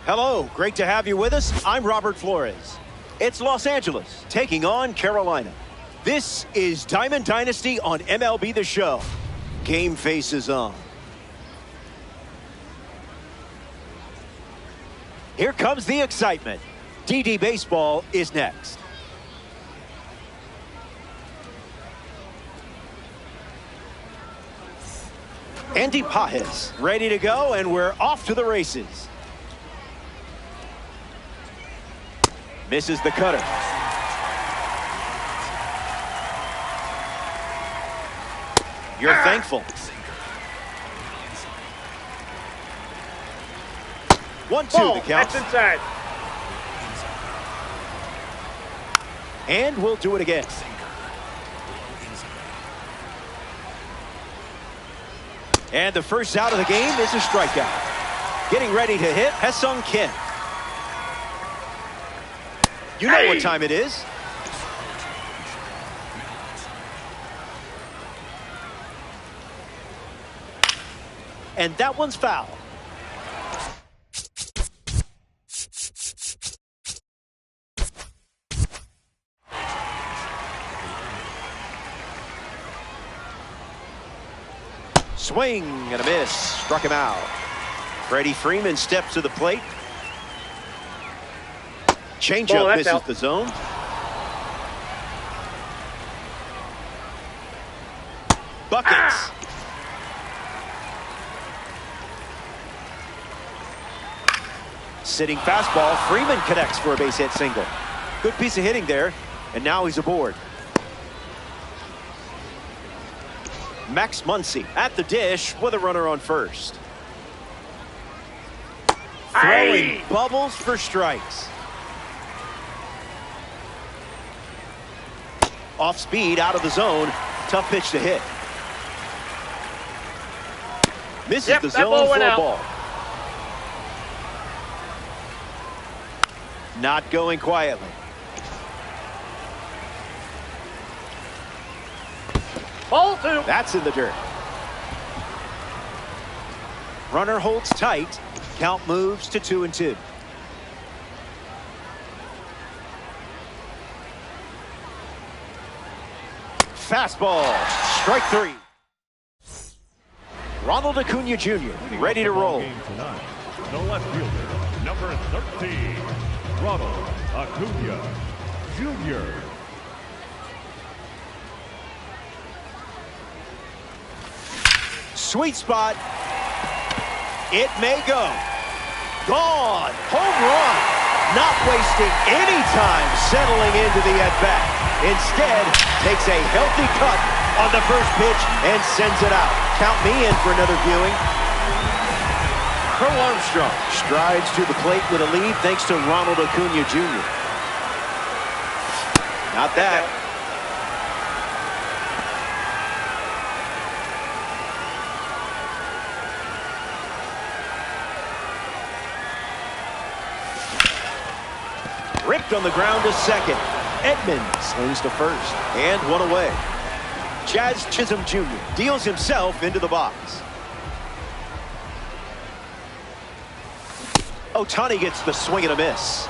Hello, great to have you with us. I'm Robert Flores. It's Los Angeles taking on Carolina. This is Diamond Dynasty on MLB The Show. Game face is on. Here comes the excitement. DD Baseball is next. Andy Pajes ready to go, and we're off to the races. Misses the cutter. You're thankful. 1-2 the count. That's inside. And we'll do it again. And the first out of the game is a strikeout. Getting ready to hit, Ha-Seong Kim. You know what time it is. And that one's foul. Swing and a miss. Struck him out. Freddie Freeman steps to the plate. Changeup misses the zone. Buckets. Sitting fastball. Freeman connects for a base hit single. Good piece of hitting there. And now he's aboard. Max Muncy at the dish with a runner on first. Throwing bubbles for strikes. Off speed, out of the zone. Tough pitch to hit. Misses the zone for a ball. Not going quietly. Ball 2. That's in the dirt. Runner holds tight. Count moves to 2-2. Fastball. Strike 3. Ronald Acuna Jr. ready to roll. The left fielder, number 13, Ronald Acuna Jr. Sweet spot. It may go. Gone. Home run. Not wasting any time settling into the at-bat. Instead, takes a healthy cut on the first pitch and sends it out. Count me in for another viewing. Earl Armstrong strides to the plate with a lead thanks to Ronald Acuna Jr. Not that. Ripped on the ground to second. Edman slings to first. And one away. Jazz Chisholm Jr. deals himself into the box. Ohtani gets the swing and a miss.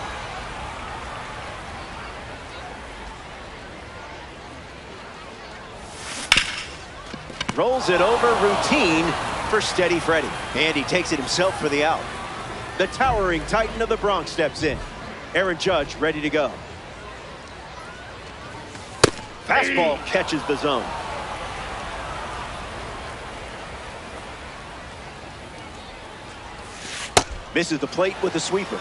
Rolls it over, routine for Steady Freddie. And he takes it himself for the out. The towering Titan of the Bronx steps in. Aaron Judge ready to go. Fastball catches the zone. Misses the plate with a sweeper.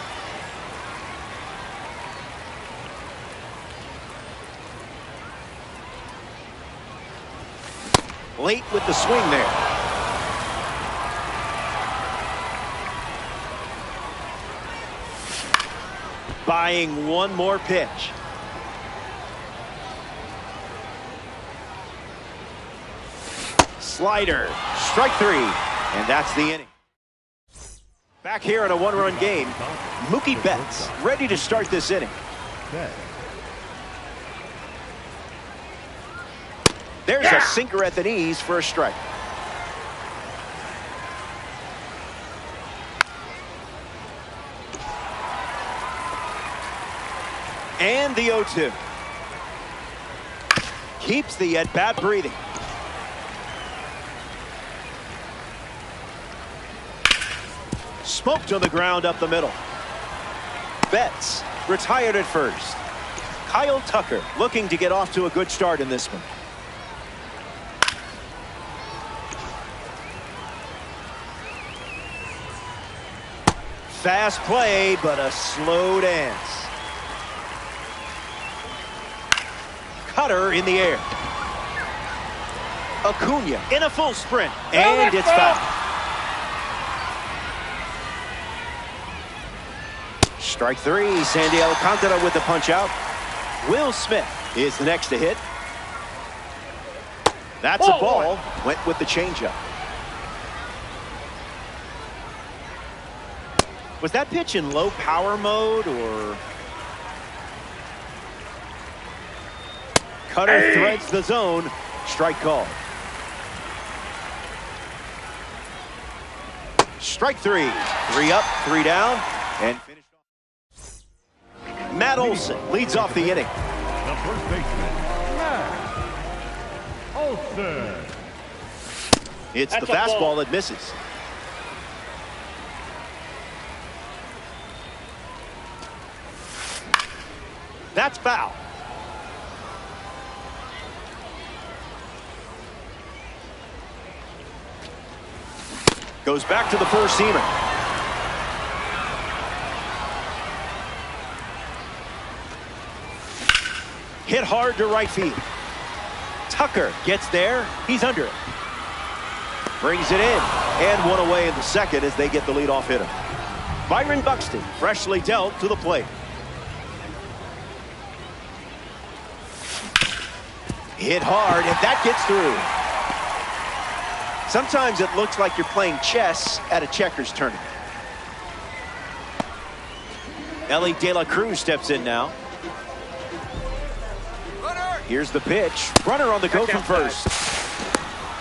Late with the swing there. Buying one more pitch. Slider. Strike 3. And that's the inning. Back here in a one-run game, Mookie Betts ready to start this inning. There's a sinker at the knees for a strike. And the 0-2. Keeps the at-bat breathing. Smoked on the ground up the middle. Betts retired at first. Kyle Tucker looking to get off to a good start in this one. Fast play, but a slow dance. Cutter in the air. Acuna in a full sprint, and it's foul. Strike three. Sandy Alcantara with the punch out. Will Smith is the next to hit. That's a ball. Went with the changeup. Was that pitch in low power mode or? Cutter threads the zone. Strike call. Strike three. 3 up, 3 down, and finished off. Matt Olson leads off the inning. The first baseman, Matt Olson. It's the fastball that misses. That's foul. Goes back to the four-seamer. Hit hard to right field. Tucker gets there. He's under it. Brings it in. And one away in the second as they get the leadoff hitter. Byron Buxton freshly dealt to the plate. Hit hard, and that gets through. Sometimes it looks like you're playing chess at a checkers tournament. Ellie De La Cruz steps in now. Here's the pitch. Runner on the go from first.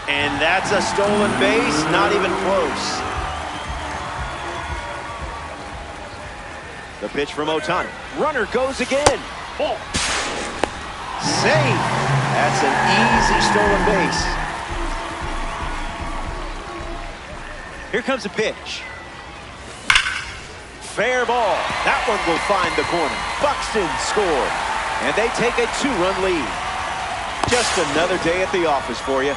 And that's a stolen base, not even close. The pitch from Ohtani. Runner goes again. Ball. Safe. That's an easy stolen base. Here comes a pitch. Fair ball. That one will find the corner. Buxton scored. And they take a 2-run lead. Just another day at the office for you.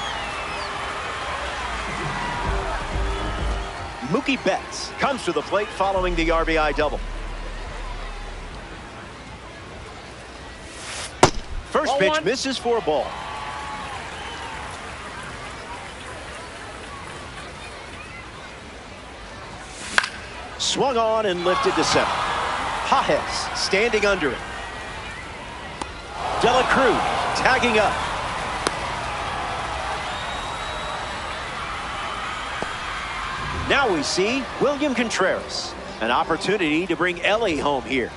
Mookie Betts comes to the plate following the RBI double. First pitch misses for a ball. Swung on and lifted to center. Pages standing under it. De La Cruz tagging up. Now we see William Contreras. An opportunity to bring Ellie home here.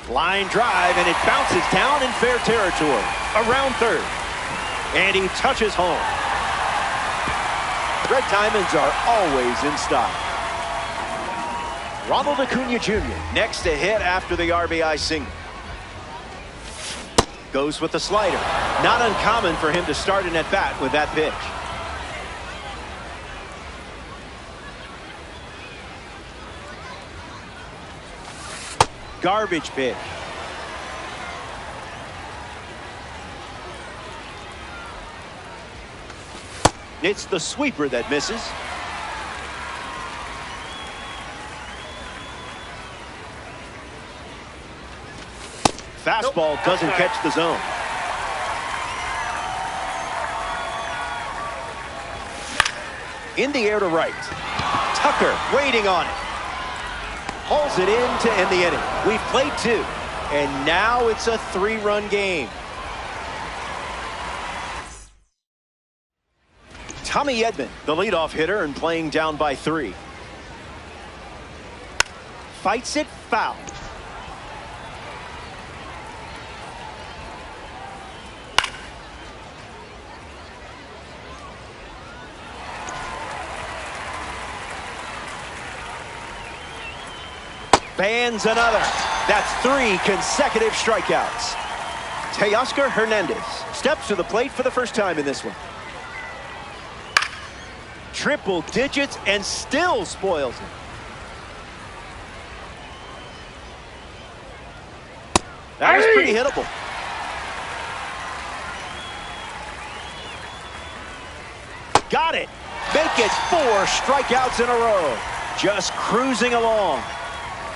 Line drive, and it bounces down in fair territory. Around third. And he touches home. Red Diamonds are always in style. Ronald Acuna Jr. next to hit after the RBI single. Goes with the slider. Not uncommon for him to start an at-bat with that pitch. Garbage pitch. It's the sweeper that misses. Fastball doesn't catch the zone. In the air to right. Tucker waiting on it. Hauls it in to end the inning. We've played 2, and now it's a 3-run game. Tommy Edman, the leadoff hitter, and playing down by 3. Fights it foul. Bands another. That's 3 consecutive strikeouts. Teoscar Hernandez steps to the plate for the first time in this one. Triple digits and still spoils it. That was pretty hittable. Got it. Make it 4 strikeouts in a row. Just cruising along.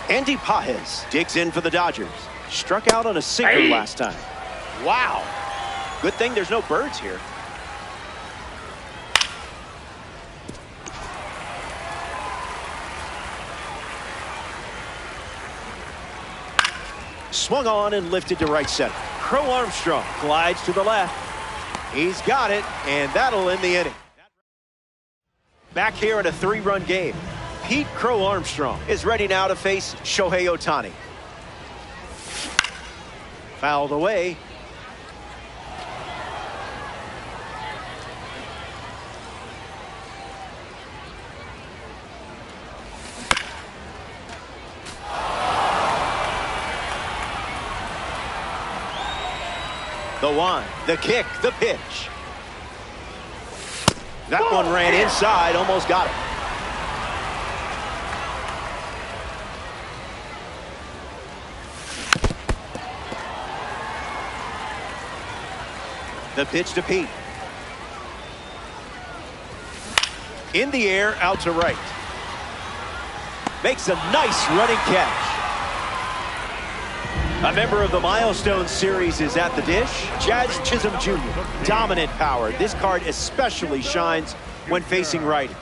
Andy Pajes digs in for the Dodgers. Struck out on a sinker last time. Wow. Good thing there's no birds here. Swung on and lifted to right center. Crow Armstrong glides to the left. He's got it, and that'll end the inning. Back here in a 3-run game, Pete Crow Armstrong is ready now to face Shohei Ohtani. Fouled away. The one, the kick, the pitch. That one ran inside, almost got it. The pitch to Pete. In the air, out to right. Makes a nice running catch. A member of the Milestone series is at the dish. Jazz Chisholm Jr. Dominant power. This card especially shines when facing righties.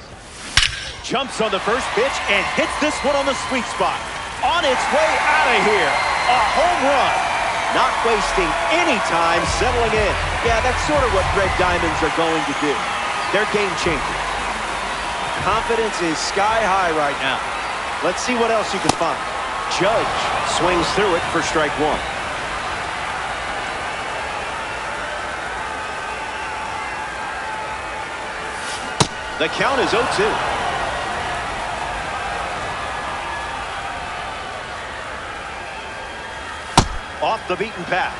Jumps on the first pitch and hits this one on the sweet spot. On its way out of here. A home run. Not wasting any time settling in. Yeah, that's sort of what Red Diamonds are going to do. They're game changers. Confidence is sky high right now. Let's see what else you can find. Judge swings through it for strike 1. The count is 0-2. Off the beaten path.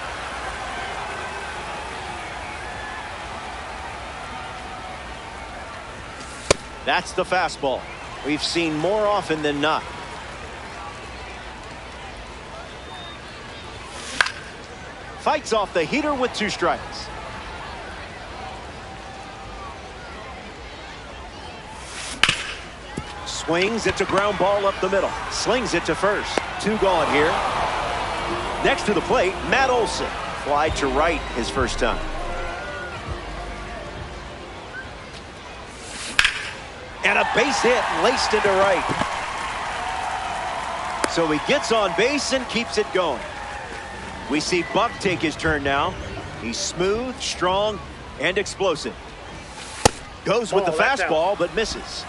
That's the fastball. We've seen more often than not. Fights off the heater with 2 strikes. Swings, it's a ground ball up the middle. Slings it to first. 2 gone here. Next to the plate, Matt Olson. Fly to right his first time. And a base hit laced into right. So he gets on base and keeps it going. We see Buck take his turn now. He's smooth, strong, and explosive. Goes with the fastball, but misses.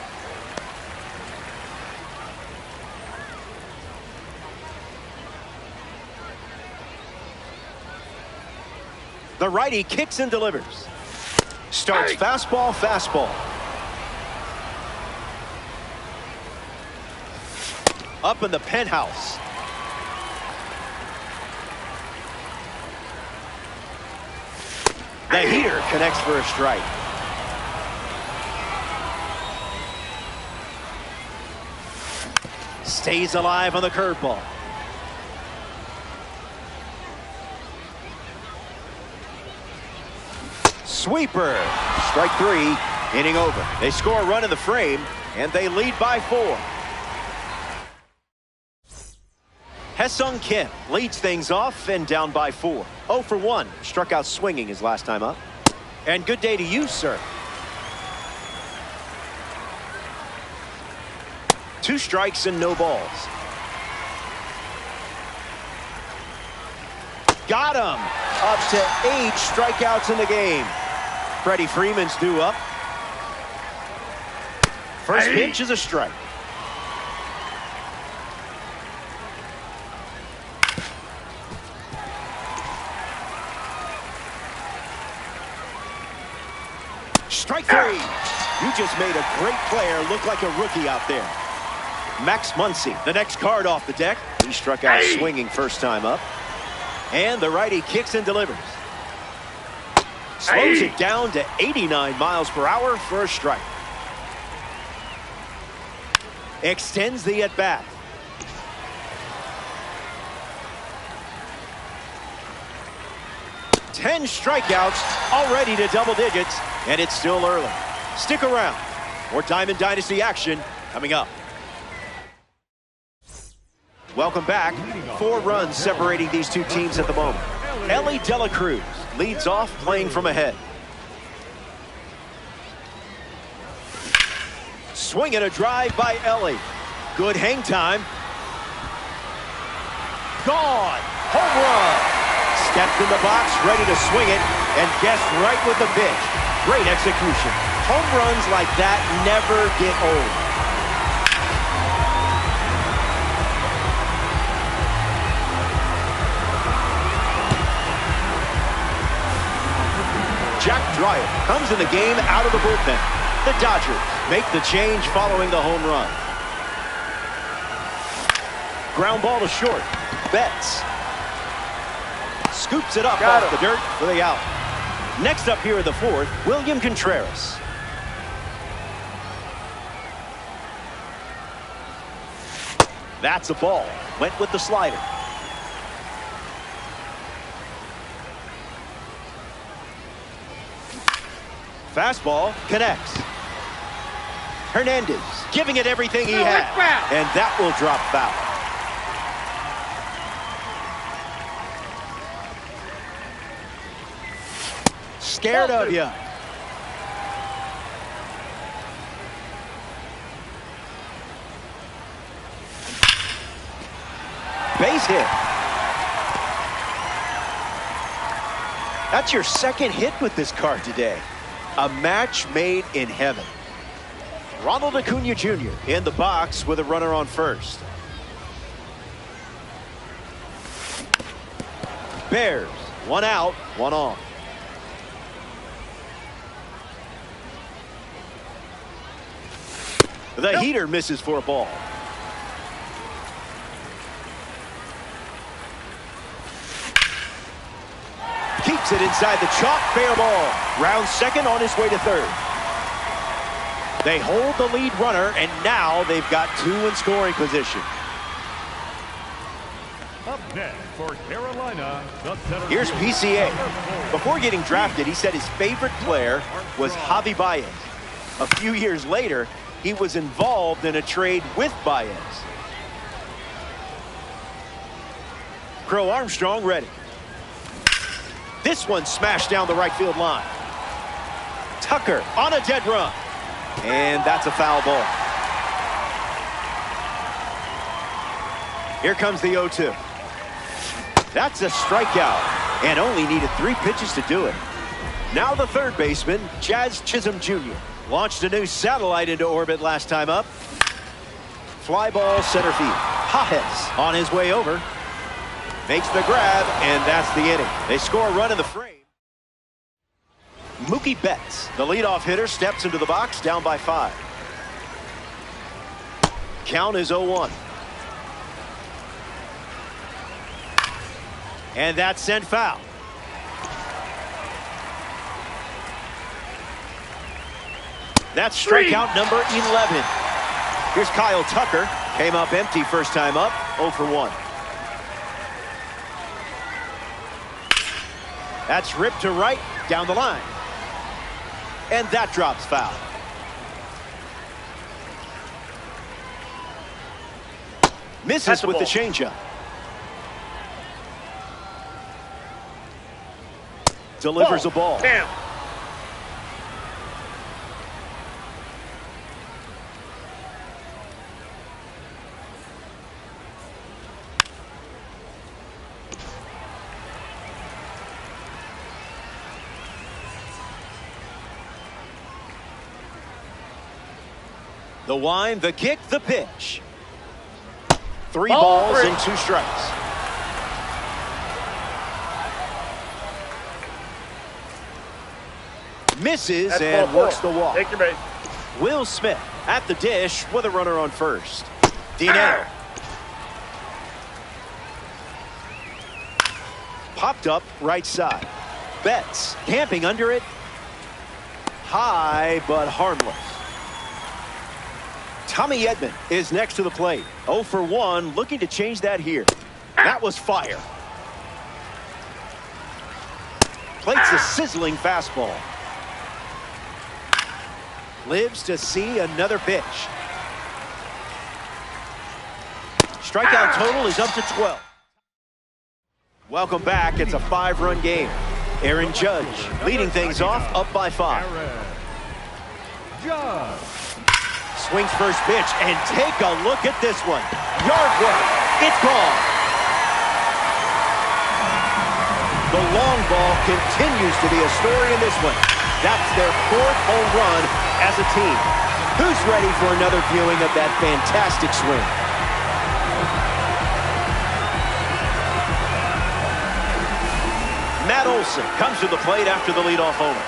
The righty kicks and delivers. Starts fastball, fastball. Up in the penthouse. The heater connects for a strike. Stays alive on the curveball. Sweeper. Strike 3. Inning over. They score a run in the frame, and they lead by 4. Haesung Kim leads things off and down by 4. 0 for 1. Struck out swinging his last time up. And good day to you, sir. 2 strikes and no balls. Got him. Up to 8 strikeouts in the game. Freddie Freeman's due up. First pitch is a strike. Strike 3. You just made a great player look like a rookie out there. Max Muncy, the next card off the deck. He struck out swinging first time up. And the righty kicks and delivers. Slows it down to 89 miles per hour for a strike. Extends the at-bat. Ten strikeouts, already to double digits, and it's still early. Stick around. More Diamond Dynasty action coming up. Welcome back. 4 runs separating these two teams at the moment. Ellie De La Cruz leads off playing from ahead. Swing and a drive by Ellie. Good hang time. Gone. Home run. Stepped in the box, ready to swing it, and guessed right with the pitch. Great execution. Home runs like that never get old. Jack Dreyer comes in the game out of the bullpen. The Dodgers make the change following the home run. Ground ball to short. Betts scoops it up off the dirt for the out. Next up here in the 4th, William Contreras. That's a ball. Went with the slider. Fastball connects. Hernandez giving it everything he had. And that will drop foul. Scared of you. Base hit. That's your second hit with this card today. A match made in heaven. Ronald Acuna Jr. in the box with a runner on first. Bears, 1 out, 1 on. The heater misses for a ball. Keeps it inside the chalk, fair ball. Round second, on his way to third. They hold the lead runner, and now they've got 2 in scoring position. Up next for Carolina, here's PCA. Before getting drafted, he said his favorite player was Javi Baez. A few years later, he was involved in a trade with Baez. Crow Armstrong ready. This one smashed down the right field line. Tucker on a dead run. And that's a foul ball. Here comes the 0-2. That's a strikeout, and only needed 3 pitches to do it. Now the third baseman, Jazz Chisholm Jr. Launched a new satellite into orbit last time up. Fly ball center field. Pages on his way over. Makes the grab, and that's the inning. They score a run in the frame. Mookie Betts, the leadoff hitter, steps into the box, down by 5. Count is 0-1. And that's sent foul. That's strikeout number 11. Here's Kyle Tucker. Came up empty first time up, 0 for 1. That's ripped to right, down the line. And that drops foul. Misses with the changeup. Delivers a ball. Damn. The wind, the kick, the pitch. 3 balls and 2 strikes. Misses and works the walk. Take your base. Will Smith at the dish with a runner on first. Dinero. Popped up right side. Betts camping under it. High but harmless. Tommy Edman is next to the plate. 0 for 1, looking to change that here. That was fire. Plates a sizzling fastball. Lives to see another pitch. Strikeout total is up to 12. Welcome back. It's a 5-run game. Aaron Judge leading things off, up by 5. Aaron Judge. Swings first pitch, and take a look at this one. Yard work. It's gone. The long ball continues to be a story in this one. That's their 4th home run as a team. Who's ready for another viewing of that fantastic swing? Matt Olson comes to the plate after the leadoff homer.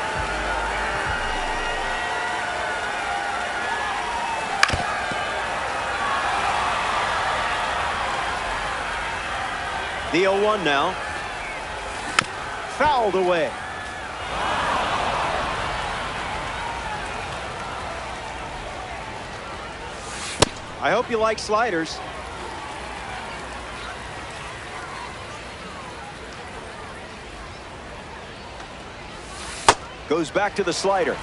The 0-1 now. Fouled away. I hope you like sliders. Goes back to the slider.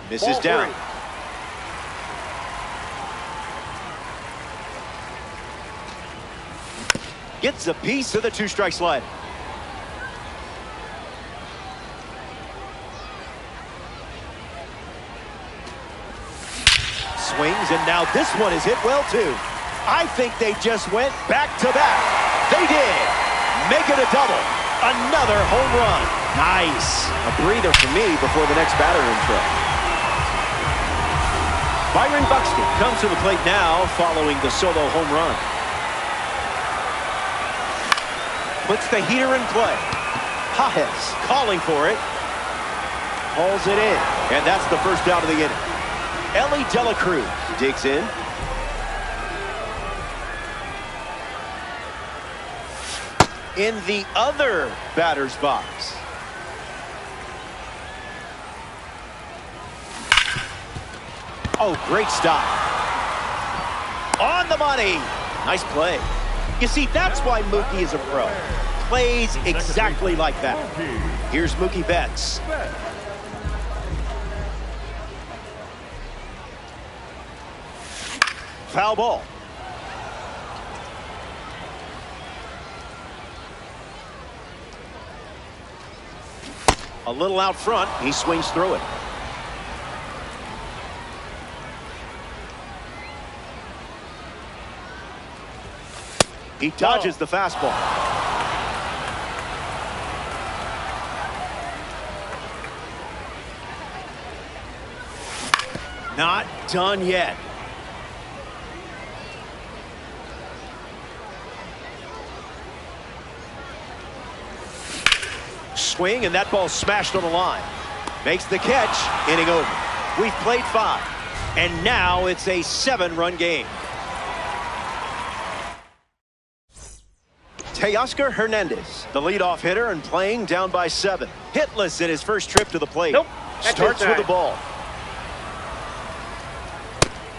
Misses down. Gets a piece of the 2-strike slider. Swings, and now this one is hit well too. I think they just went back-to-back. They did. Make it a double. Another home run. Nice. A breather for me before the next batter intro. Byron Buxton comes to the plate now following the solo home run. Puts the heater in play. Pajes calling for it. Hauls it in. And that's the first out of the inning. Ellie De La Cruz digs in. In the other batter's box. Oh, great stop. On the money. Nice play. You see, that's why Mookie is a pro. Plays exactly like that. Here's Mookie Betts. Foul ball. A little out front. He swings through it. He dodges the fastball. Not done yet. Swing, and that ball smashed on the line. Makes the catch. Inning over. We've played 5. And now it's a 7-run game. Teoscar Hernandez, the leadoff hitter, and playing down by 7. Hitless in his first trip to the plate. Nope. Starts with the ball.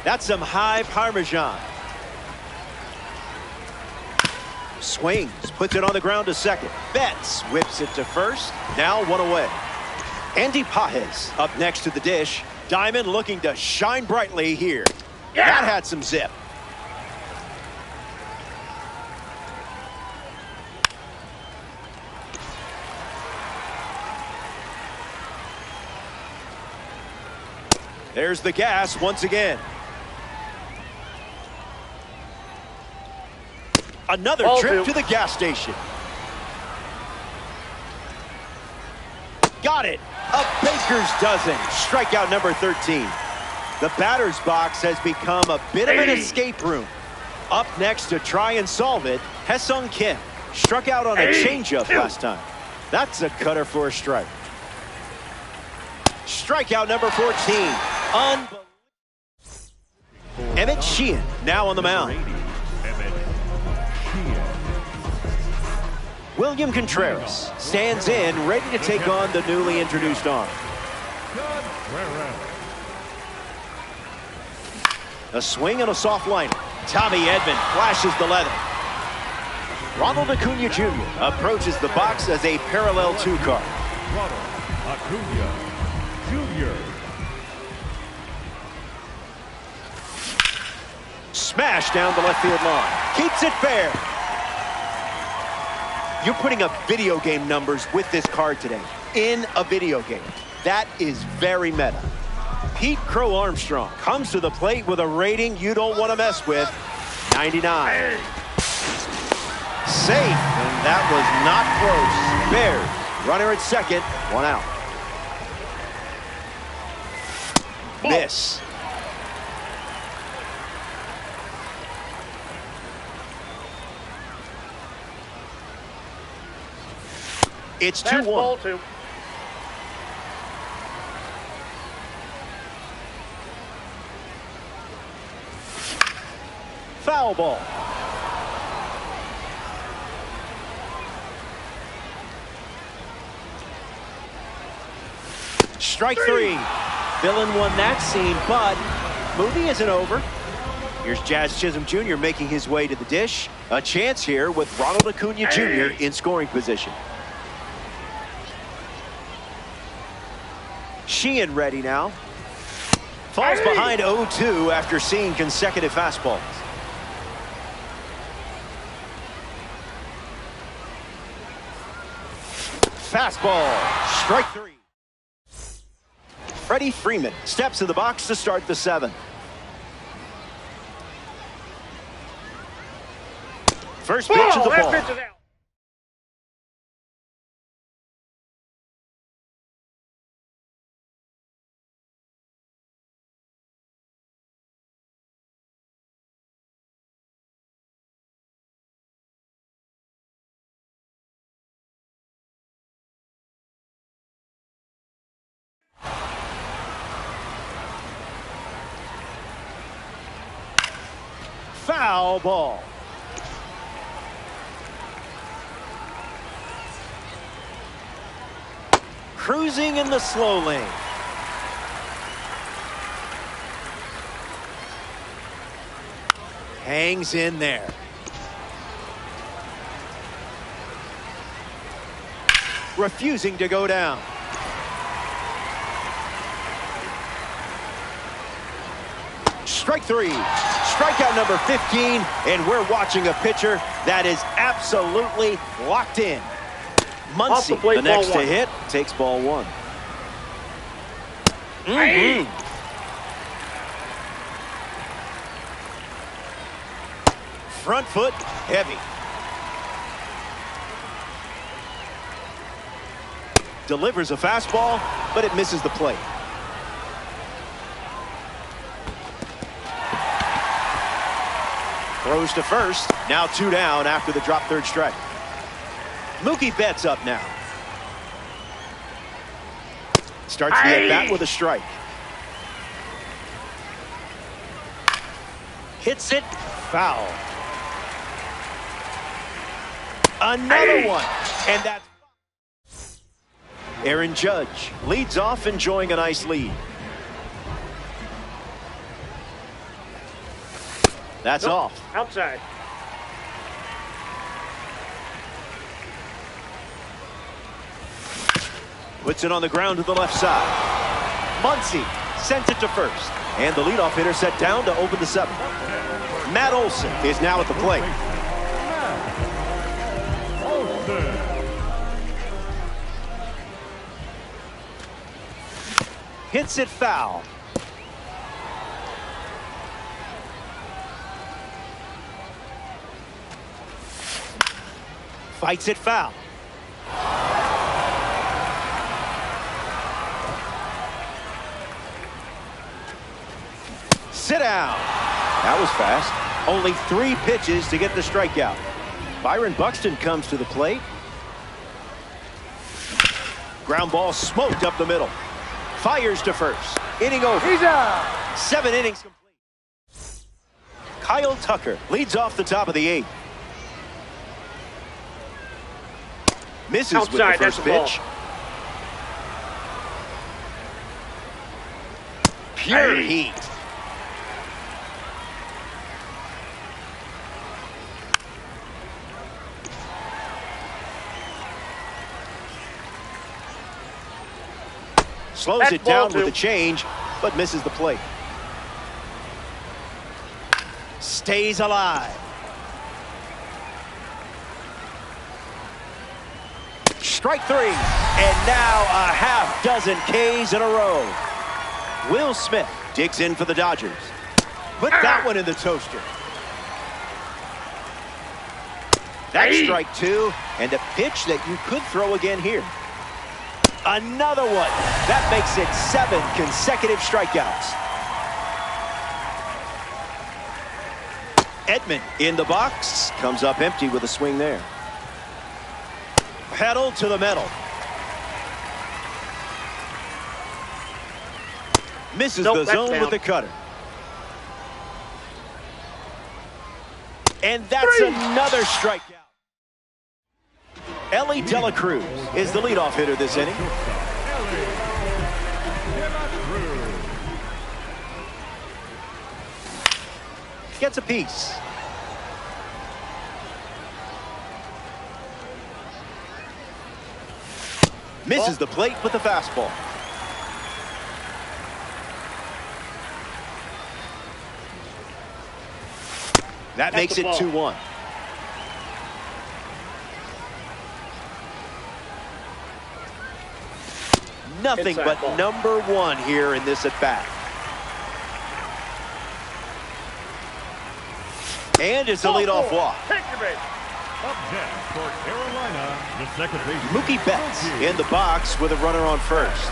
That's some high Parmesan. Swings, puts it on the ground to second. Betts whips it to first. Now 1 away. Andy Pajes up next to the dish. Diamond looking to shine brightly here. Yeah. That had some zip. There's the gas once again. Another Ball trip two. to the gas station. Got it. A baker's dozen. Strikeout number 13. The batter's box has become a bit of an escape room. Up next to try and solve it, Haesung Kim. Struck out on a changeup last time. That's a cutter for a strike. Strikeout number 14. Unbelievable. Emmett Sheehan now on the mound. William Contreras stands in, ready to take on the newly introduced arm. A swing and a soft liner. Tommy Edman flashes the leather. Ronald Acuna Jr. approaches the box as a parallel 2 card. Ronald Acuna Jr. Smash down the left field line. Keeps it fair. You're putting up video game numbers with this card today. In a video game. That is very meta. Pete Crow Armstrong comes to the plate with a rating you don't want to mess with. 99. Safe, and that was not close. Bears, runner at second, 1 out. Miss. It's 2-1. Ball 2. Foul ball. Strike 3. Villain won that scene, but movie isn't over. Here's Jazz Chisholm Jr. making his way to the dish. A chance here with Ronald Acuna Jr. in scoring position. Sheehan ready now. Falls behind 0-2 after seeing consecutive fastballs. Fastball. Strike 3. Freddie Freeman steps in the box to start the 7th. First pitch of the ball. Pitch is out. Foul ball. Cruising in the slow lane. Hangs in there. Refusing to go down. Strike 3. Strikeout number 15, and we're watching a pitcher that is absolutely locked in. Muncy, the next to hit, takes ball 1. Front foot, heavy. Delivers a fastball, but it misses the plate. Throws to first. Now 2 down after the drop 3rd strike. Mookie Betts up now. Starts the at-bat with a strike. Hits it. Foul. Another one. And that's... Aaron Judge leads off, enjoying a nice lead. That's off. Outside. Puts it on the ground to the left side. Muncy sends it to first. And the leadoff hitter set down to open the 7th. Matt Olson is now at the plate. Hits it foul. Fights it foul. Sit down. That was fast. Only 3 pitches to get the strikeout. Byron Buxton comes to the plate. Ground ball smoked up the middle. Fires to first. Inning over. He's out. 7 innings complete. Kyle Tucker leads off the top of the 8th. Misses with the first pitch. Pure heat. Slows it down with a change, but misses the plate. Stays alive. Strike 3. And now a half dozen Ks in a row. Will Smith digs in for the Dodgers. Put that one in the toaster. That's strike 2, and a pitch that you could throw again here. Another one. That makes it 7 consecutive strikeouts. Edman in the box. Comes up empty with a swing there. Pedal to the metal. Misses the zone with the cutter. And that's another strikeout. Ellie Dela Cruz is the leadoff hitter this inning. Gets a piece. Misses the plate with the fastball. That makes it 2-1. Nothing but number 1 here in this at-bat. And it's a leadoff walk. Up next for Carolina, the second baseman, Mookie Betts in the box with a runner on first.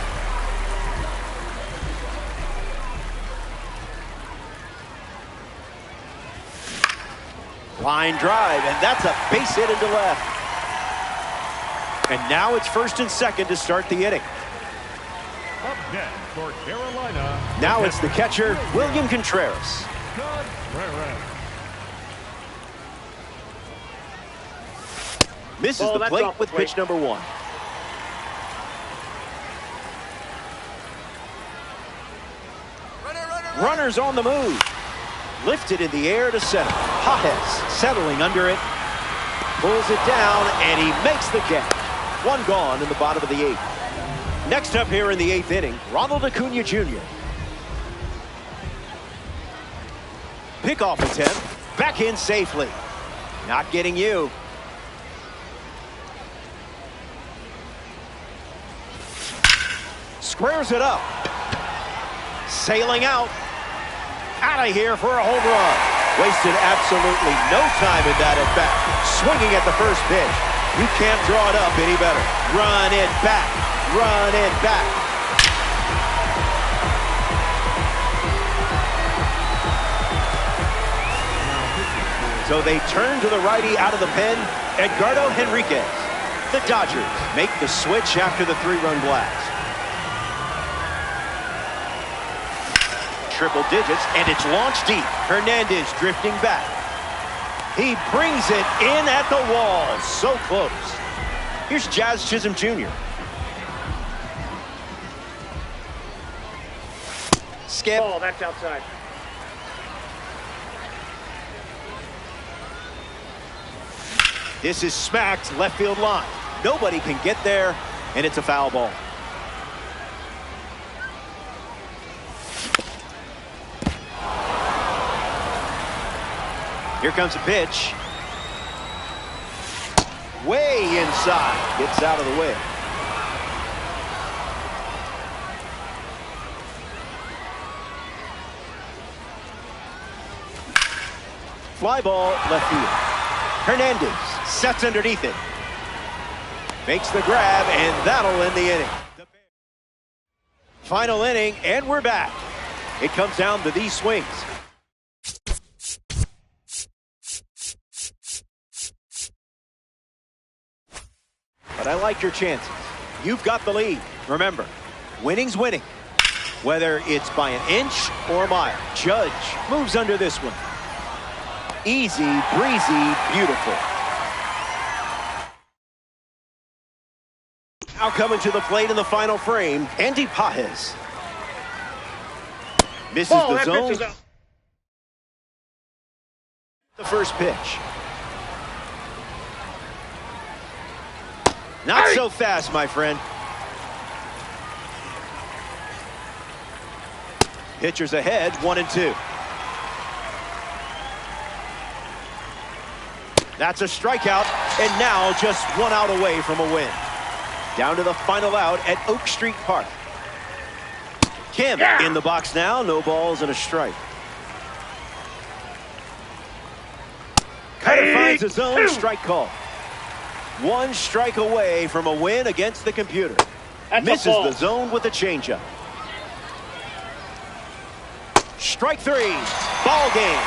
Line drive, and that's a base hit into left. And now it's first and second to start the inning. Up next for Carolina. Now it's the catcher, William Contreras. Misses the plate with pitch number 1. Runners on the move. Lifted in the air to center. Pajes settling under it. Pulls it down, and he makes the catch. 1 gone in the bottom of the 8th. Next up here in the 8th inning, Ronald Acuna Jr. Pickoff attempt. Back in safely. Not getting you. Squares it up. Sailing out. Out of here for a home run. Wasted absolutely no time in that at bat. Swinging at the first pitch. You can't draw it up any better. Run it back. Run it back. So they turn to the righty out of the pen, Edgardo Henriquez. The Dodgers make the switch after the 3-run blast. Triple digits, and it's launched deep. Hernandez drifting back. He brings it in at the wall. So close. Here's Jazz Chisholm Jr. Skip. Oh, that's outside. This is smacked left field line. Nobody can get there, and it's a foul ball. Here comes a pitch. Way inside. Gets out of the way. Fly ball left field. Hernandez sets underneath it. Makes the grab, and that'll end the inning. Final inning, and we're back. It comes down to these swings. But I like your chances. You've got the lead. Remember, winning's winning, whether it's by an inch or a mile. Judge moves under this one. Easy, breezy, beautiful. Now coming to the plate in the final frame, Andy Pages. Misses the zone. The first pitch. Not so fast, my friend. Pitchers ahead, 1-2. That's a strikeout, and now just one out away from a win. Down to the final out at Oak Street Park. Kim in the box now, no balls and a strike. Cutter finds his own strike call. One strike away from a win against the computer. Misses the zone with a changeup. Strike three. Ball game.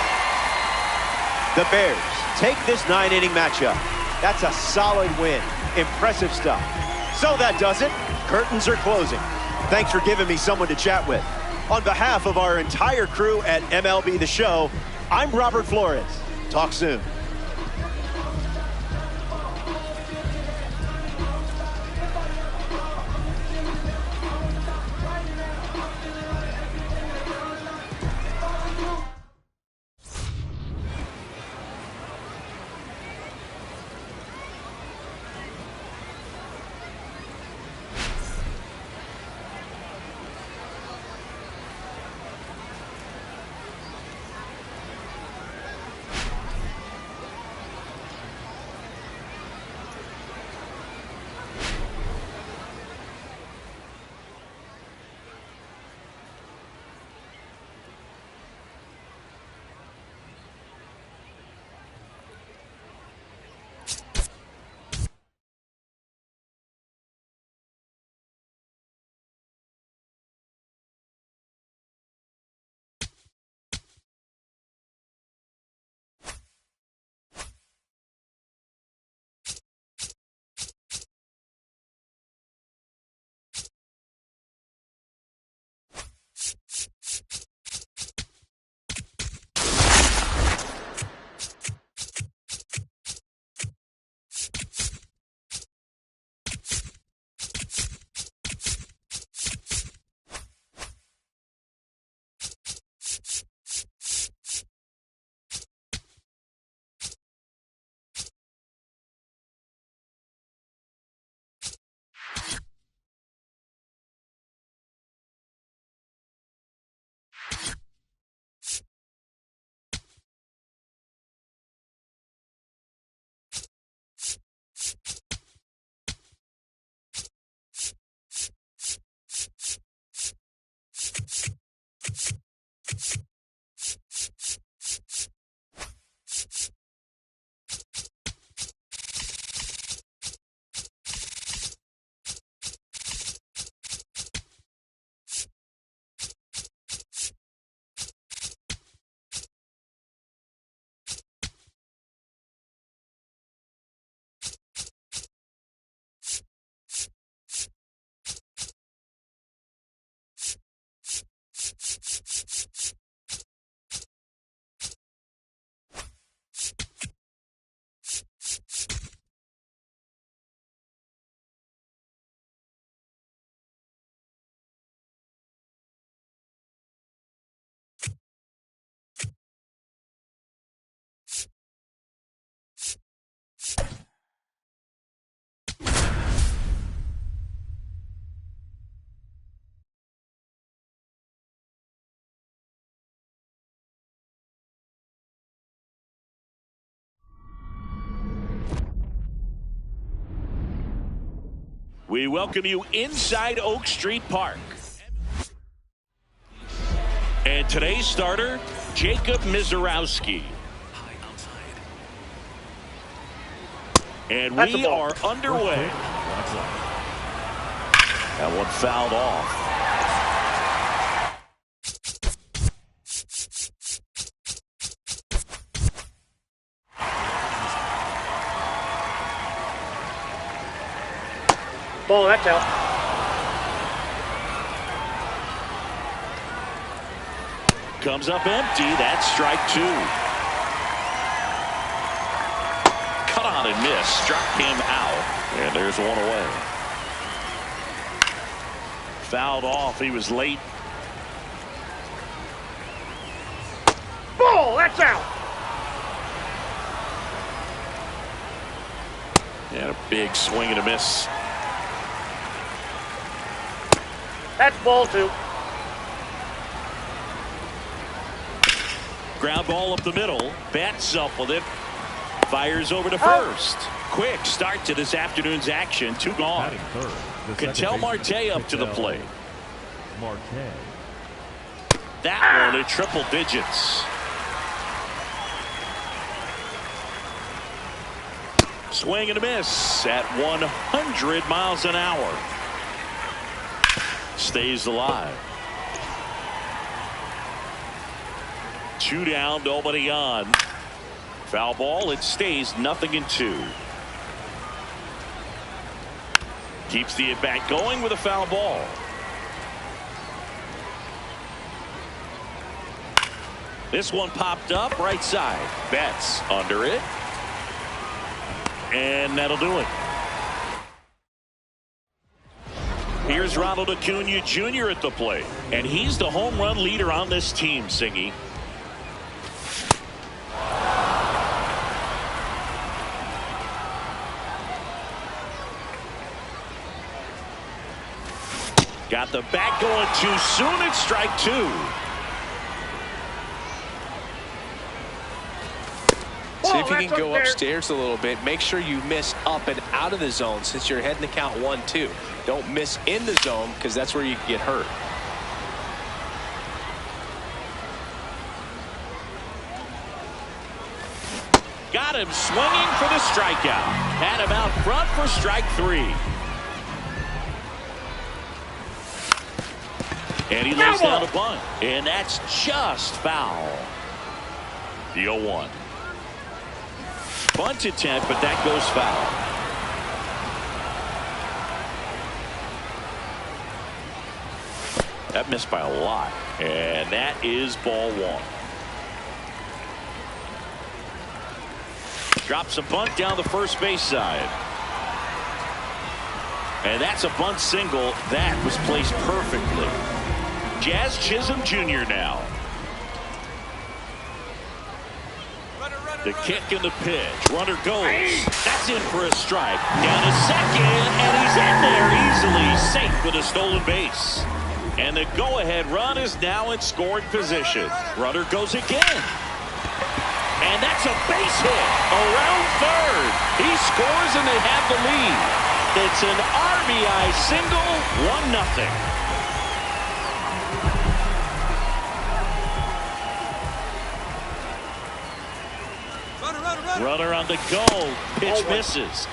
The Bears take this 9-inning matchup. That's a solid win. Impressive stuff. So that does it. Curtains are closing. Thanks for giving me someone to chat with. On behalf of our entire crew at MLB The Show, I'm Robert Flores. Talk soon. We welcome you inside Oak Street Park. And today's starter, Jacob Mizorowski. And we are underway. That one fouled off. Ball, that's out. Comes up empty. That's strike two. Cut on and miss. Struck him out. And there's one away. Fouled off. He was late. Ball, that's out. And a big swing and a miss. That's ball two. Ground ball up the middle. Bats up with it. Fires over to first. Quick start to this afternoon's action. Two gone. Batting third, the Ketel second Marte baseman, up to the Ketel plate. Marte. That one at triple digits. Swing and a miss at 100 miles an hour. Stays alive. Two down, nobody on. Foul ball, it stays 0-2. Keeps the at-bat going with a foul ball. This one popped up right side. Betts under it. And that'll do it. Here's Ronald Acuna Jr. at the plate. And he's the home run leader on this team, Singy. Got the bat going too soon. It's strike two. See if you can go upstairs a little bit. Make sure you miss up and out of the zone since you're heading to count 1-2. Don't miss in the zone because that's where you can get hurt. Got him swinging for the strikeout. Had him out front for strike three. And he lays down a bunt. And that's just foul. The 0-1. Bunt attempt, but that goes foul. That missed by a lot. And that is ball one. Drops a bunt down the first base side. And that's a bunt single. That was placed perfectly. Jazz Chisholm Jr. now. The kick and the pitch. Runner goes. That's in for a strike. Down to second, and he's in there easily. Safe with a stolen base. And the go-ahead run is now in scoring position. Runner goes again. And that's a base hit around third. He scores and they have the lead. It's an RBI single, 1-0. Runner on the go. Pitch misses.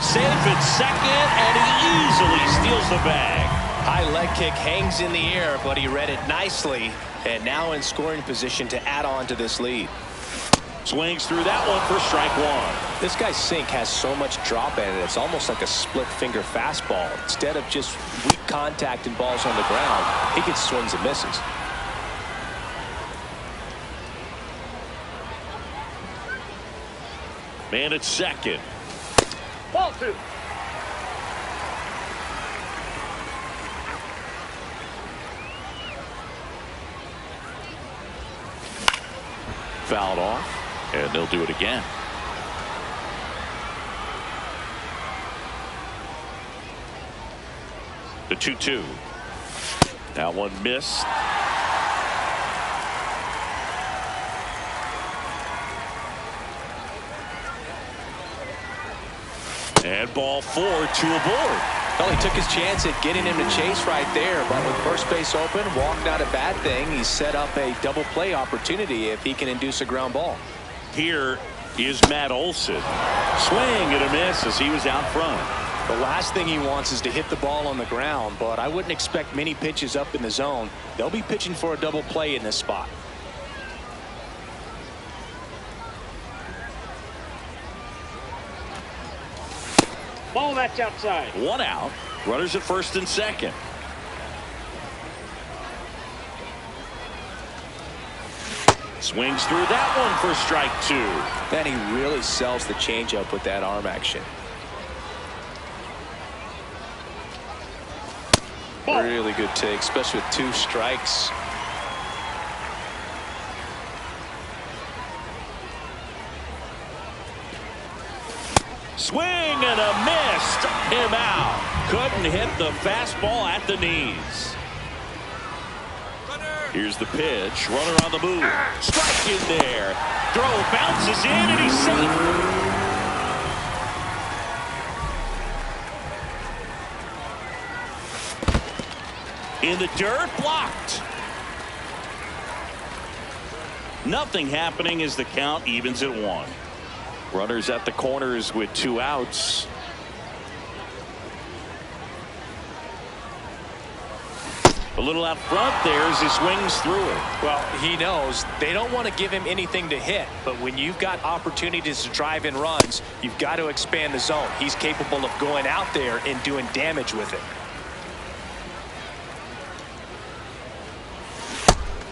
Safe at second, and he easily steals the bag. High leg kick hangs in the air, but he read it nicely. And now in scoring position to add on to this lead. Swings through that one for strike one. This guy's sink has so much drop in it. It's almost like a split finger fastball. Instead of just weak contact and balls on the ground, he gets swings and misses. Man at second. Ball two. Fouled off, and they'll do it again. The 2-2. That one missed. And ball four, two aboard. Well, he took his chance at getting him to chase right there, but with first base open, walked out a bad thing. He set up a double play opportunity if he can induce a ground ball. Here is Matt Olson. Swing and a miss as he was out front. The last thing he wants is to hit the ball on the ground, but I wouldn't expect many pitches up in the zone. They'll be pitching for a double play in this spot. Ball, that's outside. 1 out. Runners at first and second. Swings through that one for strike 2. Then he really sells the changeup with that arm action. Ball. Really good take, especially with 2 strikes. Swing and a miss. Struck him out. Couldn't hit the fastball at the knees. Here's the pitch. Runner on the move. Strike in there. Throw bounces in and he's safe. In the dirt, blocked. Nothing happening as the count evens at 1. Runners at the corners with 2 outs. A little out front there as he swings through it. Well, he knows they don't want to give him anything to hit, but when you've got opportunities to drive in runs, you've got to expand the zone. He's capable of going out there and doing damage with it.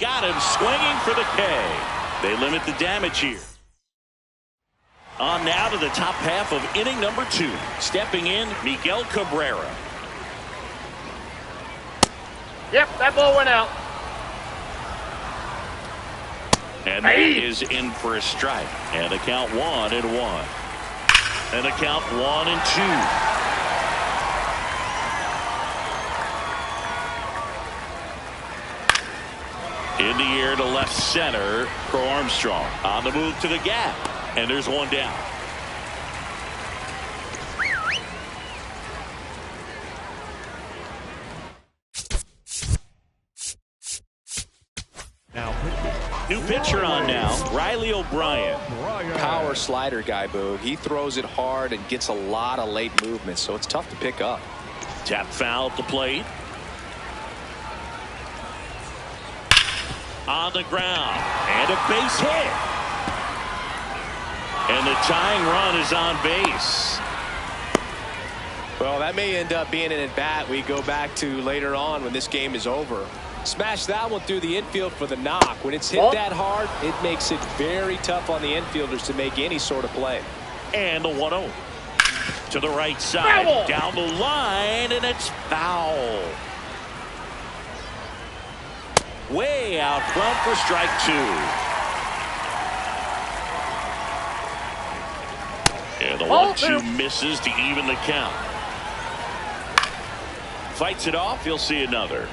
Got him swinging for the K. They limit the damage here. On now to the top half of inning number 2. Stepping in, Miguel Cabrera. Yep, that ball went out. And that is in for a strike. And a count 1-1. And a count 1-2. In the air to left center for Armstrong. On the move to the gap. And there's 1 down. Now, New pitcher on now, Riley O'Brien. Power slider guy, Boo. He throws it hard and gets a lot of late movement, so it's tough to pick up. Tap foul at the plate. On the ground. And a base hit. And the tying run is on base. Well, that may end up being an at-bat we go back to later on when this game is over. Smash that one through the infield for the knock. When it's hit that hard, it makes it very tough on the infielders to make any sort of play. And the 1-0. To the right side. Foul. Down the line, and it's foul. Way out front for strike 2. And the 1-2 misses to even the count. Fights it off. He'll see another.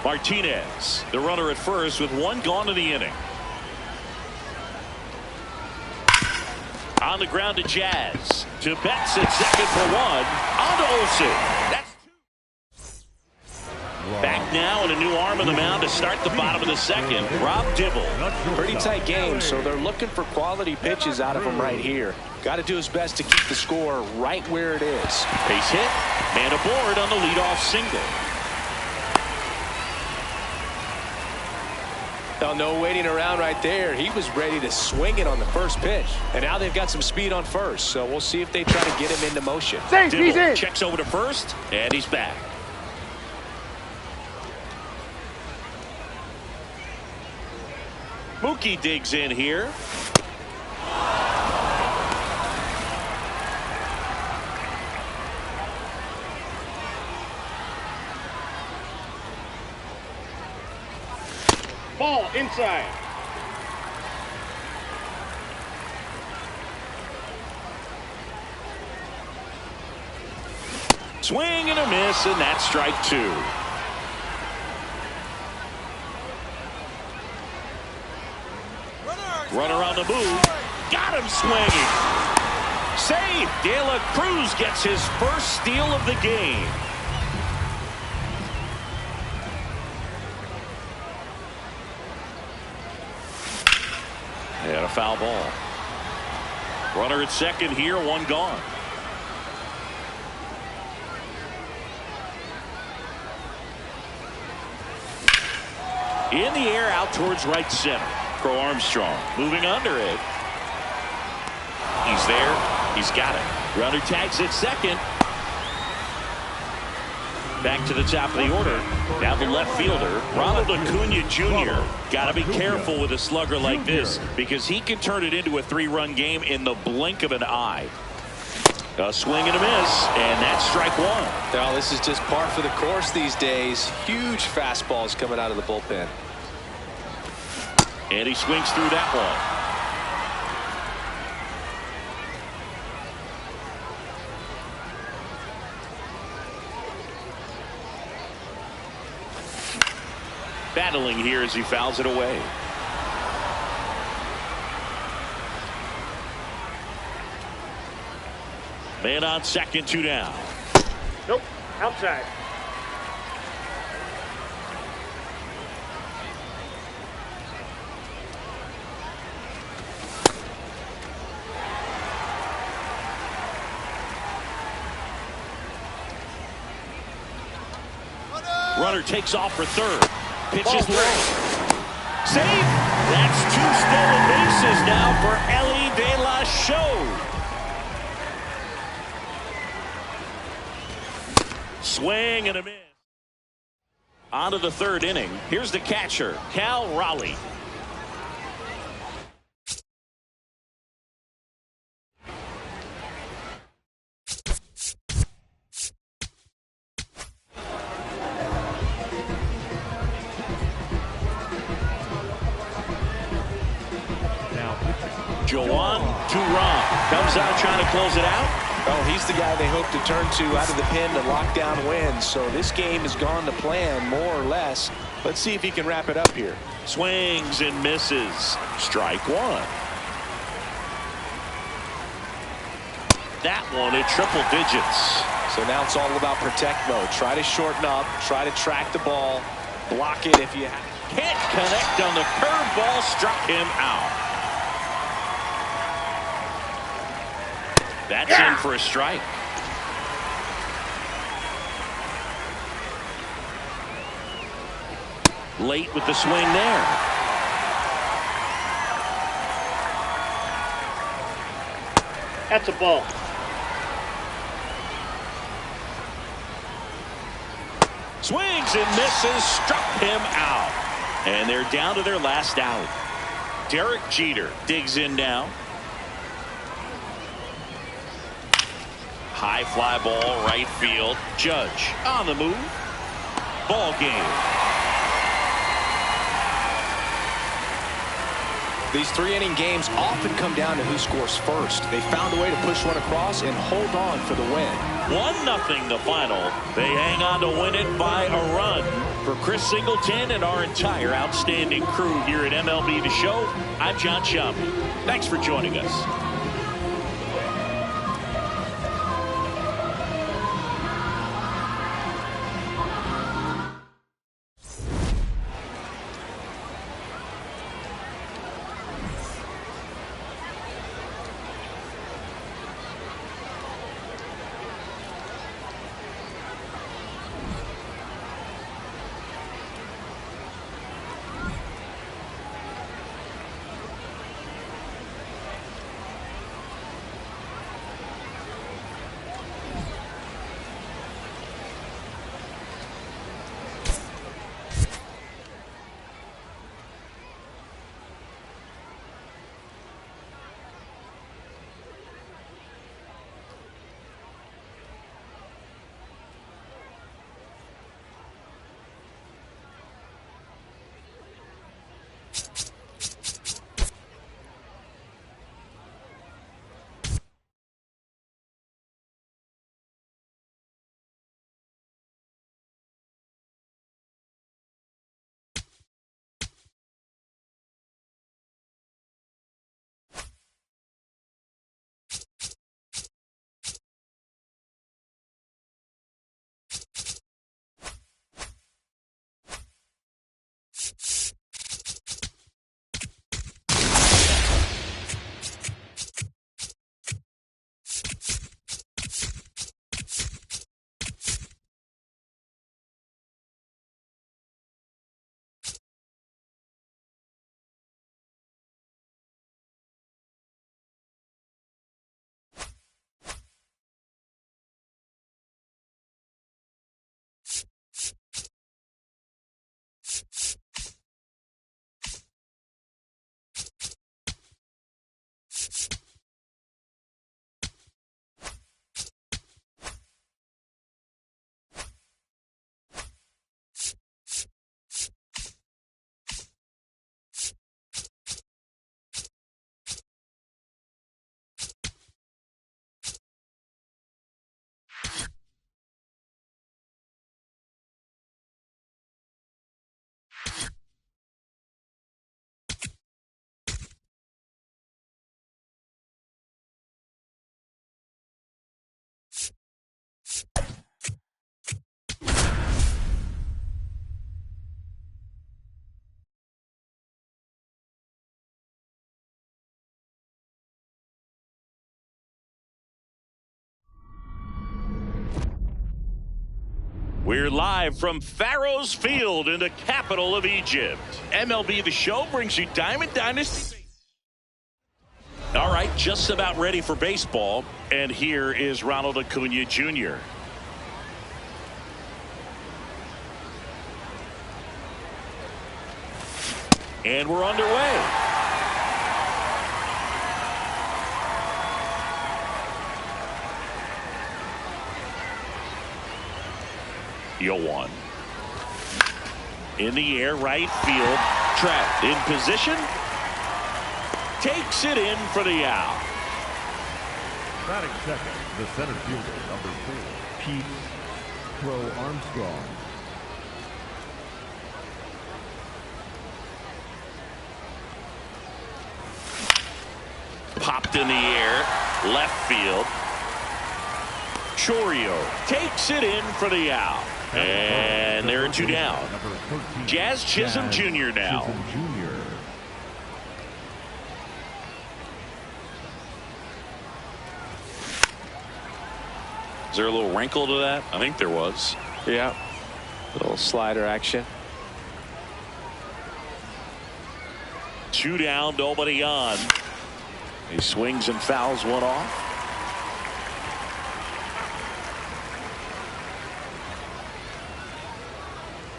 Martinez, the runner at first with 1 gone in the inning. On the ground to Jazz. To Betts at second for 1. On to Olsen. That's 2. Back now and a new arm on the mound to start the bottom of the second. Rob Dibble. Pretty tight game, so they're looking for quality pitches out of him right here. Got to do his best to keep the score right where it is. Base hit. Man aboard on the leadoff single. Now, no waiting around right there. He was ready to swing it on the first pitch. And now they've got some speed on first, so we'll see if they try to get him into motion. Dibble checks over to first, and he's back. Mookie digs in here. Ball inside. Swing and a miss, and that's strike 2. Runner on the move. Got him swinging. Save. De La Cruz gets his first steal of the game. And a foul ball. Runner at second here, 1 gone. In the air out towards right center. Pro Armstrong moving under it. He's there. He's got it. Runner tags at second. Back to the top of the order. Now the left fielder, Ronald Acuna Jr. Got to be careful with a slugger like this because he can turn it into a 3-run game in the blink of an eye. A swing and a miss, and that's strike one. Now this is just par for the course these days. Huge fastballs coming out of the bullpen. And he swings through that one. Battling here as he fouls it away. Man on second, 2 down. Nope. Outside. Runner takes off for third. Pitches low. Save. That's 2 stolen bases now for MLB The Show. Swing and a miss. On to the 3rd inning. Here's the catcher, Cal Raleigh. Joan Duran comes out trying to close it out. Oh, he's the guy they hope to turn to out of the pen to lock down wins. So this game has gone to plan more or less. Let's see if he can wrap it up here. Swings and misses. Strike one. That one at triple digits. So now it's all about protect mode. Try to shorten up. Try to track the ball. Block it if you have. Can't connect on the curveball. Struck him out. That's in for a strike. Late with the swing there. That's a ball. Swings and misses. Struck him out. And they're down to their last out. Derek Jeter digs in now. High fly ball, right field. Judge on the move. Ball game. These 3-inning games often come down to who scores first. They found a way to push one across and hold on for the win. 1-0 the final. They hang on to win it by a run. For Chris Singleton and our entire outstanding crew here at MLB The Show, I'm John Shelby. Thanks for joining us. We're live from Pharaoh's Field in the capital of Egypt. MLB The Show brings you Diamond Dynasty. All right, just about ready for baseball. And here is Ronald Acuna Jr. And we're underway. Yoan. In the air, right field. Trapped in position. Takes it in for the out. Batting second, the center fielder, number 4, Pete Crow Armstrong. Popped in the air, left field. Chorio takes it in for the out. And there are 2 down. Jazz Chisholm Jr. now. Is there a little wrinkle to that? I think there was. Yeah. Little slider action. 2 down, nobody on. He swings and fouls one off.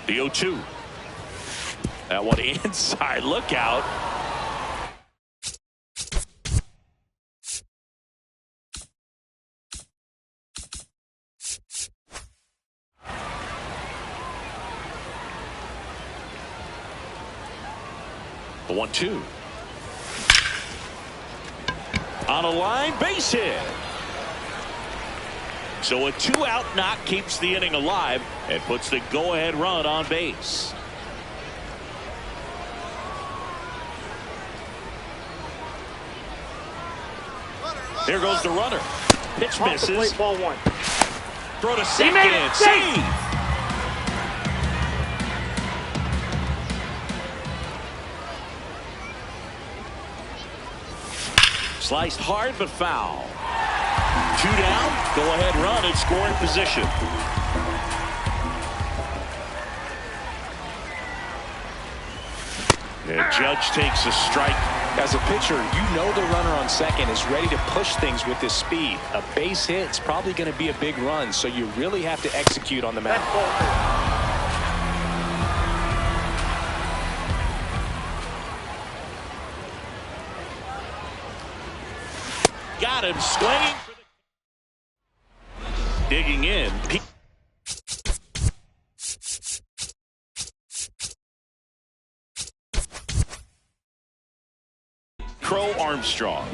The 0-2. That one inside. Look out. The 1-2. On a line, base hit. So a 2-out knock keeps the inning alive and puts the go-ahead run on base. There goes the runner. Pitch misses. Ball 1. Throw to second. Save. Sliced hard but foul. 2 down, go ahead run in scoring position. And Judge takes a strike. As a pitcher, you know the runner on second is ready to push things with his speed. A base hit's probably going to be a big run, so you really have to execute on the mound. Got him swinging. Digging in. Crow Armstrong.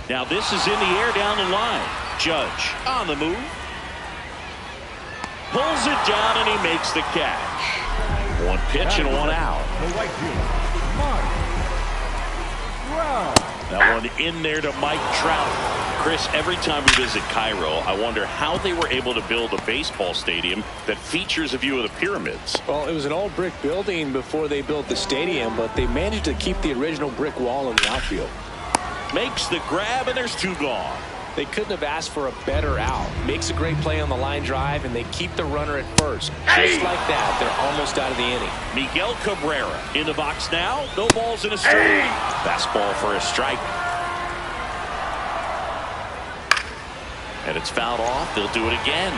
Now this is in the air down the line. Judge on the move. Pulls it down and he makes the catch. 1 pitch and 1 out. The right fielder, Mike Trout. That one in there to Mike Trout. Chris, every time we visit Cairo, I wonder how they were able to build a baseball stadium that features a view of the pyramids. Well, it was an old brick building before they built the stadium, but they managed to keep the original brick wall in the outfield. Makes the grab, and there's 2 gone. They couldn't have asked for a better out. Makes a great play on the line drive, and they keep the runner at first. Just like that, they're almost out of the inning. Miguel Cabrera in the box now. No balls in a strike. Fastball for a strike. And it's fouled off. They'll do it again.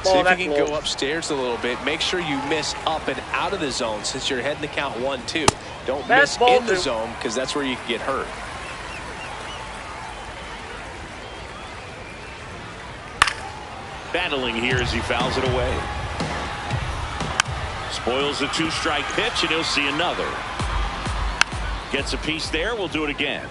See if you can go upstairs a little bit. Make sure you miss up and out of the zone since you're heading to count 1-2. Don't miss in the zone because that's where you can get hurt. Battling here as he fouls it away. Spoils the 2-strike pitch, and he'll see another. Gets a piece there. We'll do it again.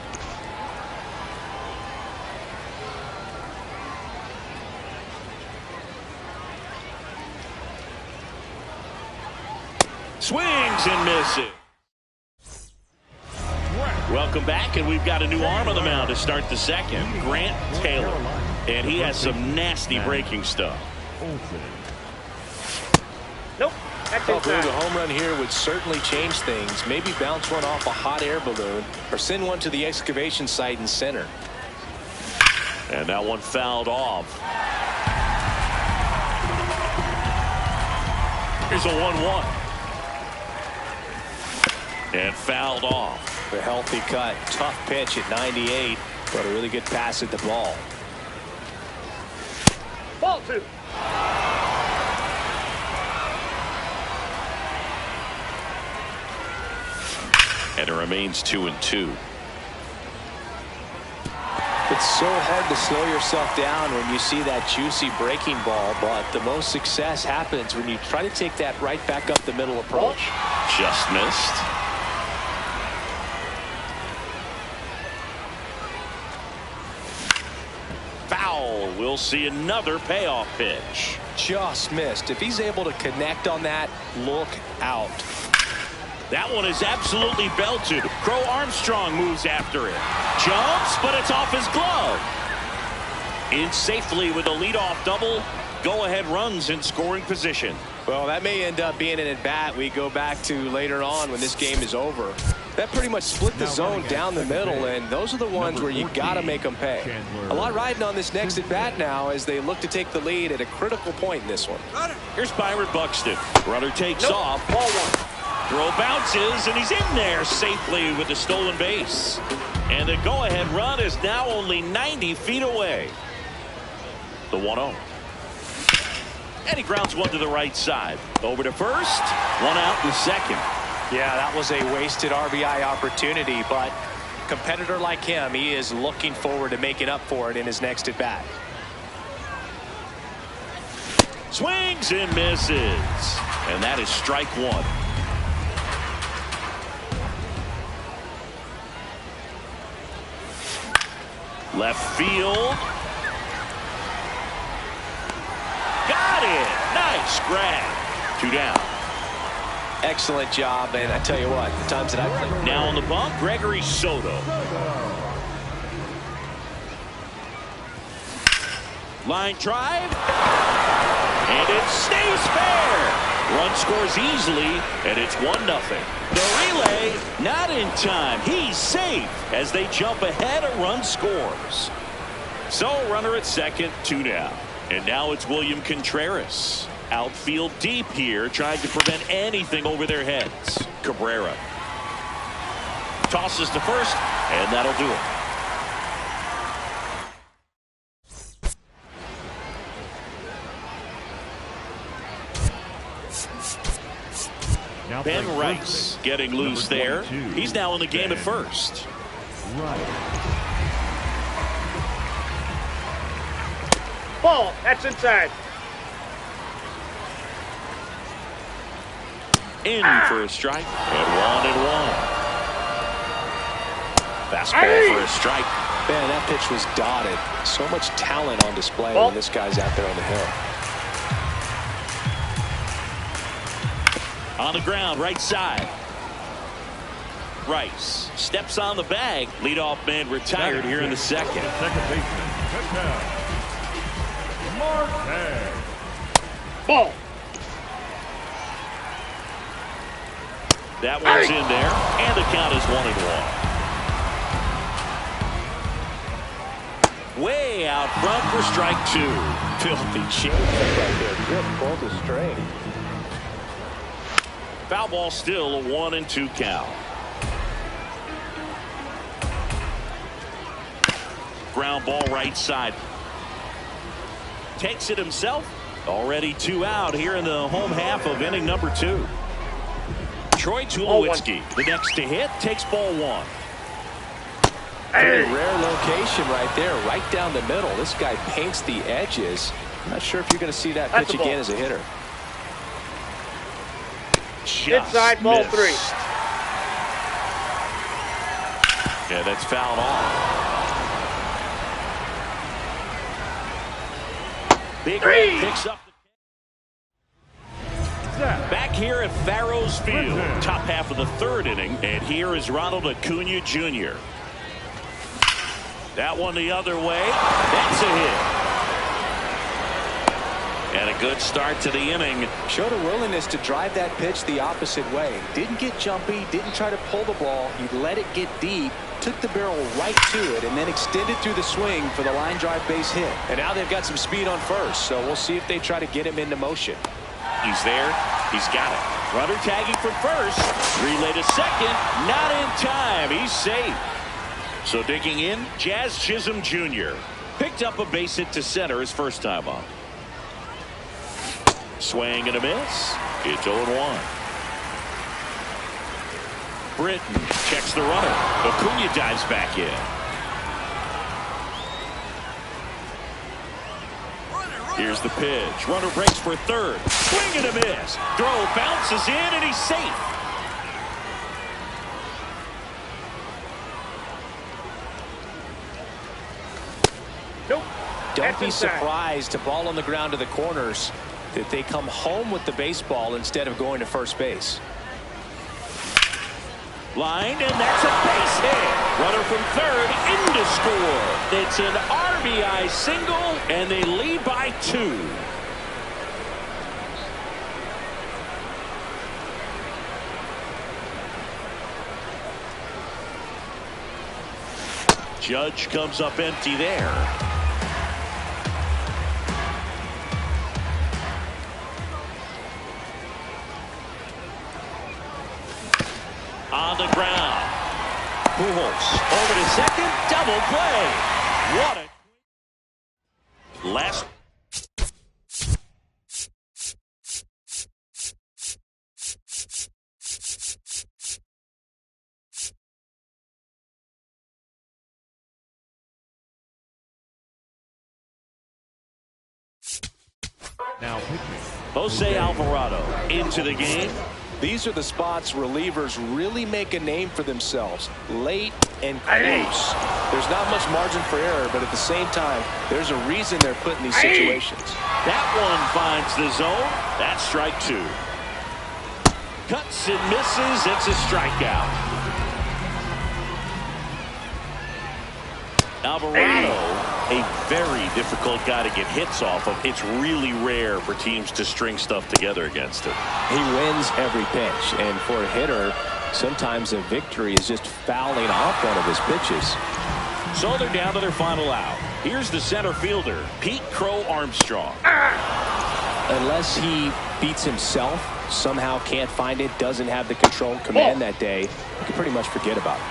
Swings and misses. Welcome back, and we've got a new arm on the mound to start the second. Grant Taylor. And he has some nasty breaking stuff. Nope. The home run here would certainly change things. Maybe bounce one off a hot air balloon or send one to the excavation site in center. And that one fouled off. Here's a 1-1. And fouled off. A healthy cut. Tough pitch at 98, but a really good pass at the ball. Ball 2. And it remains 2-2. It's so hard to slow yourself down when you see that juicy breaking ball, but the most success happens when you try to take that right back up the middle approach. Just missed. Foul. We'll see another payoff pitch. Just missed. If he's able to connect on that, look out. That one is absolutely belted. Crow Armstrong moves after it. Jumps, but it's off his glove. In safely with a leadoff double. Go-ahead runs in scoring position. Well, that may end up being an at-bat we go back to later on when this game is over. That pretty much split the zone down the middle, and those are the ones where you got to make them pay. A lot riding on this next at-bat now as they look to take the lead at a critical point in this one. Here's Byron Buxton. Runner takes off. Ball 1. Throw bounces, and he's in there safely with the stolen base. And the go-ahead run is now only 90 feet away. The 1-0. And he grounds one to the right side. Over to first. One out in second. Yeah, that was a wasted RBI opportunity, but a competitor like him, he is looking forward to making up for it in his next at-bat. Swings and misses. And that is strike 1. Left field. Got it. Nice grab. 2 down. Excellent job, and I tell you what, the times that I played. Now on the bump, Gregory Soto. Line drive. And it stays fair. Run scores easily, and it's 1-0. The relay, not in time. He's safe as they jump ahead. A run scores. So runner at second, 2 down. And now it's William Contreras. Outfield deep here, trying to prevent anything over their heads. Cabrera tosses to first, and that'll do it. Ben Rice getting loose there. He's now in the game at first. Ball. That's inside. In for a strike. And 1-1. Fastball for a strike. Man, that pitch was dotted. So much talent on display when this guy's out there on the hill. On the ground, right side. Rice steps on the bag. Leadoff man retired here in the second. Second baseman, touchdown. Marquez. Ball. That one's in there, and the count is 1-1. Way out front for strike 2. Filthy changeup right there. Just pulled the string. Foul ball, still a 1-2 count. Ground ball right side. Takes it himself. Already 2 out here in the home half of inning number 2. Troy Tulowitzki, the next to hit, takes ball 1. Very rare location right there, right down the middle. This guy paints the edges. I'm not sure if you're going to see that pitch again as a hitter. Just inside, ball missed. 3. Yeah, that's fouled off. Big Red picks up. Back here at Farrows Field, top half of the 3rd inning, and here is Ronald Acuna Jr. That one the other way. That's a hit. And a good start to the inning. Showed a willingness to drive that pitch the opposite way. Didn't get jumpy, didn't try to pull the ball. He let it get deep, took the barrel right to it, and then extended through the swing for the line drive base hit. And now they've got some speed on first, so we'll see if they try to get him into motion. He's there. He's got it. Runner tagging from first. Relay to second. Not in time. He's safe. So digging in, Jazz Chisholm Jr. picked up a base hit to center his first time up. Swing and a miss. It's 0-1. Britton checks the runner. Acuna dives back in. Here's the pitch. Runner breaks for third. Swing and a miss. Throw bounces in and he's safe. Nope. Don't be surprised to ball on the ground to the corners that they come home with the baseball instead of going to first base. Line, and that's a base hit. Runner from third in to score. It's an RBI single, and they lead by 2. Judge comes up empty there. On the ground. Pujols over to second. Double play. What a last. Now pitching. Jose Alvarado into the game. These are the spots relievers really make a name for themselves. Late and close. There's not much margin for error, but at the same time, there's a reason they're put in these situations. That one finds the zone. That's strike 2. Cuts and misses. It's a strikeout. Alvarado, a very difficult guy to get hits off of. It's really rare for teams to string stuff together against him. He wins every pitch, and for a hitter, sometimes a victory is just fouling off one of his pitches. So they're down to their final out. Here's the center fielder, Pete Crow Armstrong. Unless he beats himself, somehow can't find it, doesn't have the control and command that day, you can pretty much forget about it.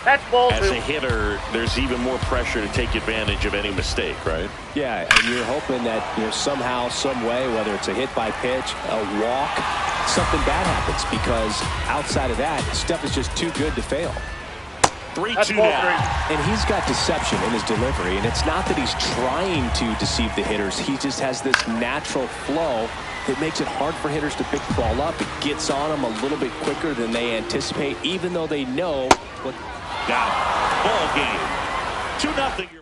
That's ball 2. As a hitter, there's even more pressure to take advantage of any mistake, right? Yeah, and you're hoping that somehow, some way, whether it's a hit by pitch, a walk, something bad happens, because outside of that, stuff is just too good to fail. 3-2 now. And he's got deception in his delivery, and it's not that he's trying to deceive the hitters. He just has this natural flow that makes it hard for hitters to pick the ball up. It gets on them a little bit quicker than they anticipate, even though they know what. Got it. Ball game. 2-0.